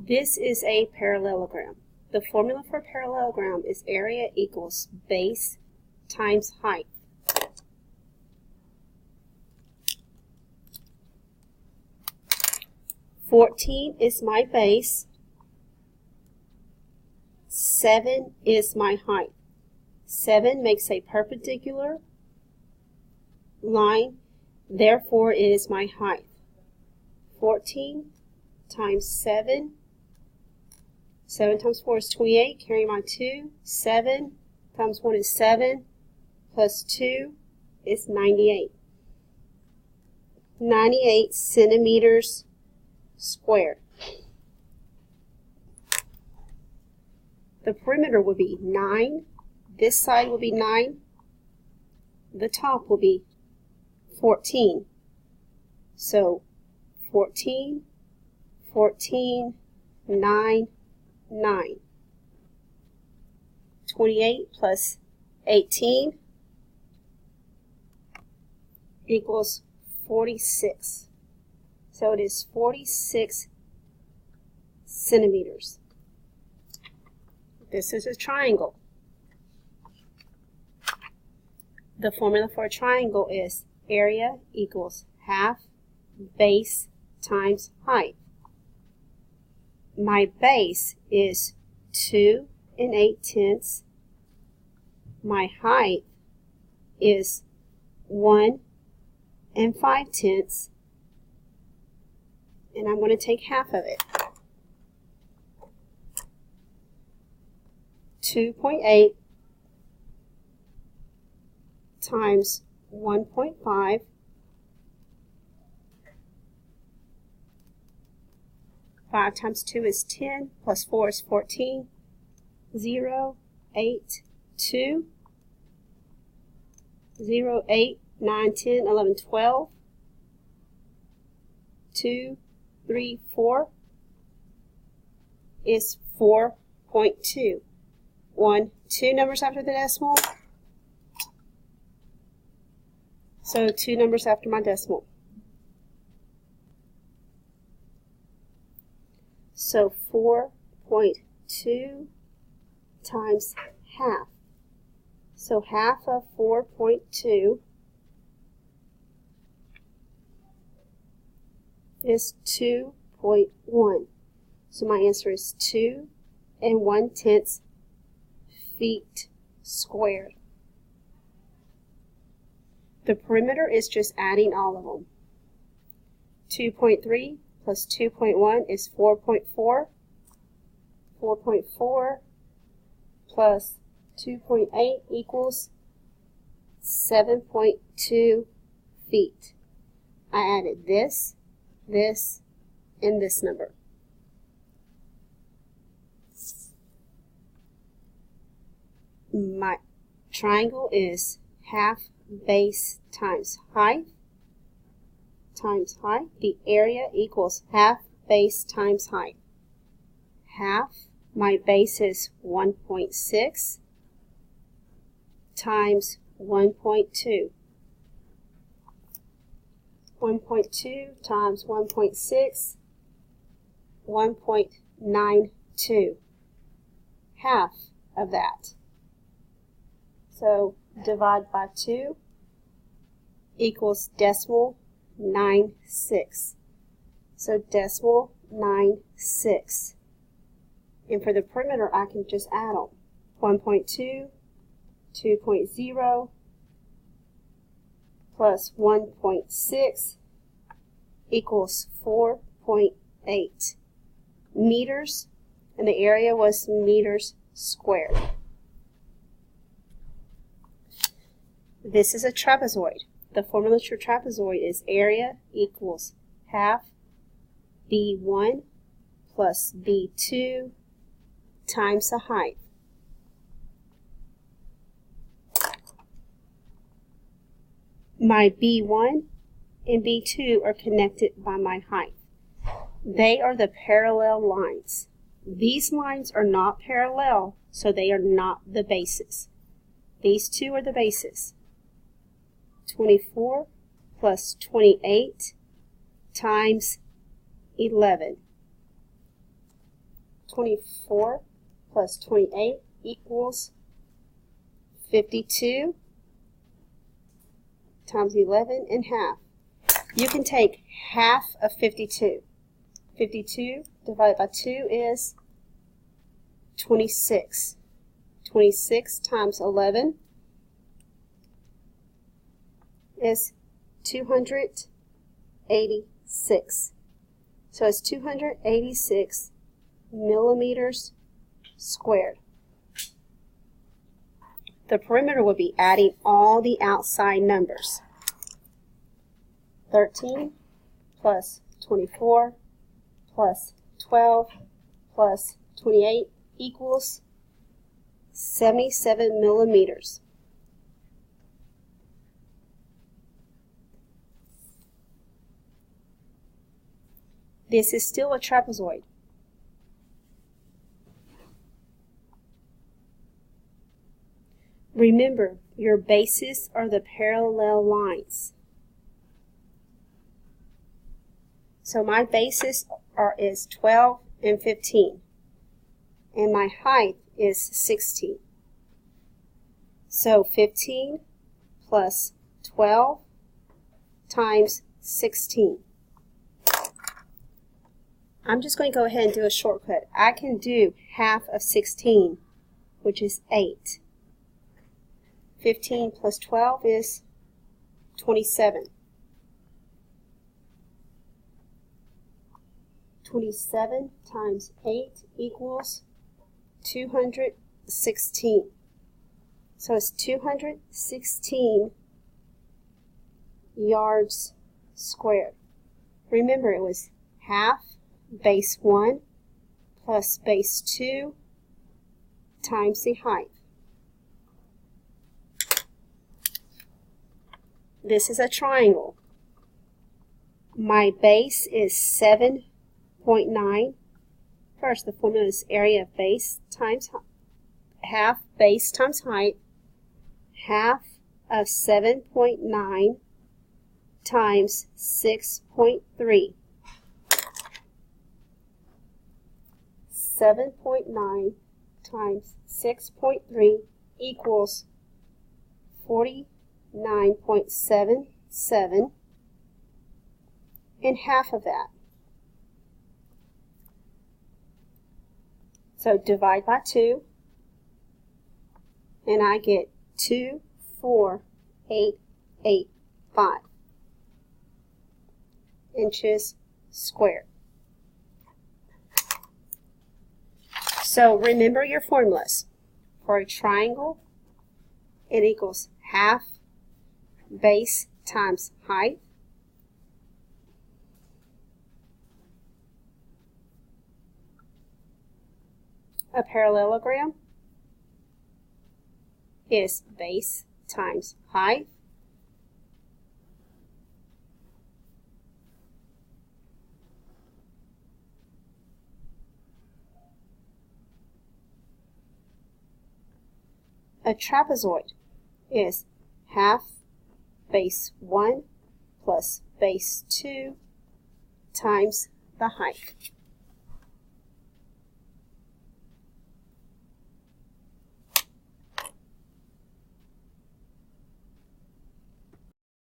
This is a parallelogram. The formula for a parallelogram is area equals base times height. $14 is my base. 7 is my height. 7 makes a perpendicular line, therefore it is my height. 14 times 7. 7 times 4 is 28. Carry my 2. 7 times 1 is 7. Plus 2 is 98. 98 centimeters squared. The perimeter would be 9. This side will be 9. The top will be 14. So 14, 14, 9, 9. 28 plus 18 equals 46. So it is 46 centimeters. This is a triangle. The formula for a triangle is area equals half base times height. My base is 2 8/10. My height is 1 5/10. And I'm going to take half of it. 2.8 times 1.5 . 5 times 2 is 10, plus 4 is 14. 0, 8, 2. 0, 8, 9, 10, 11, 12. 2, 3, 4 is 4.2. 2 numbers after the decimal. So 2 numbers after my decimal. So 4.2 times half. So half of 4.2 is 2.1. So my answer is 2 1/10 feet squared. The perimeter is just adding all of them. 2.3 plus 2.1 is 4.4. 4.4 plus 2.8 equals 7.2 feet. I added this, and this number. My triangle is half base times height. The area equals half base times height. Half, my base is 1.6 times 1.2. 1.2 times 1.6, 1.92. Half of that. So divide by 2 equals decimal 96. So decimal 96. And for the perimeter, I can just add them. 1.2, 2.0, plus 1.6 equals 4.8 meters, and the area was meters squared. This is a trapezoid. The formula for trapezoid is area equals half B1 plus B2 times the height. My B1 and B2 are connected by my height. They are the parallel lines. These lines are not parallel, so they are not the bases. These two are the bases. 24 plus 28 times 11. 24 plus 28 equals 52 times 11 and half. You can take half of 52. 52 divided by 2 is 26. 26 times 11 is 286. So it's 286 millimeters squared. The perimeter will be adding all the outside numbers. 13 plus 24 plus 12 plus 28 equals 77 millimeters. This is still a trapezoid. Remember, your bases are the parallel lines. So my bases is 12 and 15. And my height is 16. So 15 plus 12 times 16. I'm just going to go ahead and do a shortcut. I can do half of 16, which is 8. 15 plus 12 is 27. 27 times 8 equals 216. So it's 216 yards squared. Remember, it was half base 1 plus base 2 times the height. This is a triangle. My base is 7.9. First, the formula is area of base times half base times height. Half of 7.9 times 6.3. 7.9 times 6.3 equals 49.77, and half of that. So divide by 2, and I get 24885 inches squared. So remember your formulas. For a triangle, it equals half base times height. A parallelogram is base times height. A trapezoid is half base 1 plus base 2 times the height.